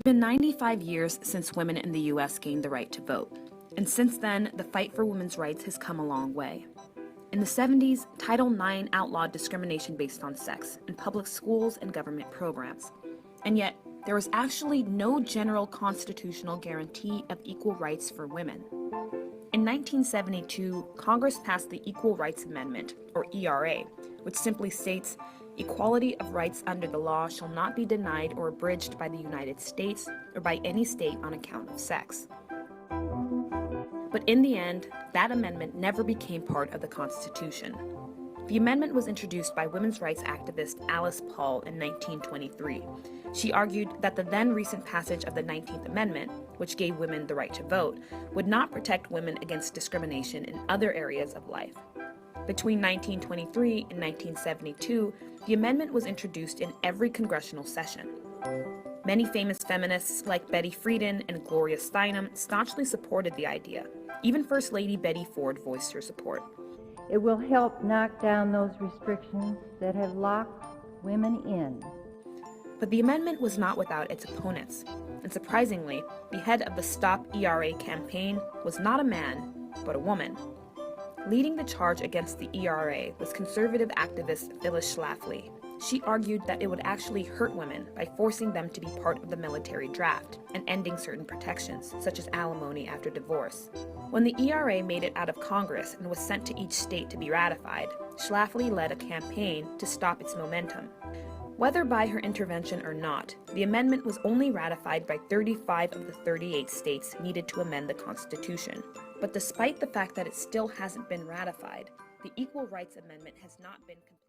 Been 95 years since women in the U.S. gained the right to vote, and since then, the fight for women's rights has come a long way. In the 70s, Title IX outlawed discrimination based on sex in public schools and government programs. And yet, there was actually no general constitutional guarantee of equal rights for women. In 1972, Congress passed the Equal Rights Amendment, or ERA, which simply states, "Equality of rights under the law shall not be denied or abridged by the United States or by any state on account of sex." But in the end, that amendment never became part of the Constitution. The amendment was introduced by women's rights activist Alice Paul in 1923. She argued that the then recent passage of the 19th Amendment, which gave women the right to vote, would not protect women against discrimination in other areas of life. Between 1923 and 1972, the amendment was introduced in every congressional session. Many famous feminists like Betty Friedan and Gloria Steinem staunchly supported the idea. Even First Lady Betty Ford voiced her support. It will help knock down those restrictions that have locked women in. But the amendment was not without its opponents. And surprisingly, the head of the Stop ERA campaign was not a man, but a woman. Leading the charge against the ERA was conservative activist Phyllis Schlafly. She argued that it would actually hurt women by forcing them to be part of the military draft and ending certain protections, such as alimony after divorce. When the ERA made it out of Congress and was sent to each state to be ratified, Schlafly led a campaign to stop its momentum. Whether by her intervention or not, the amendment was only ratified by 35 of the 38 states needed to amend the Constitution. But despite the fact that it still hasn't been ratified, the Equal Rights Amendment has not been completed.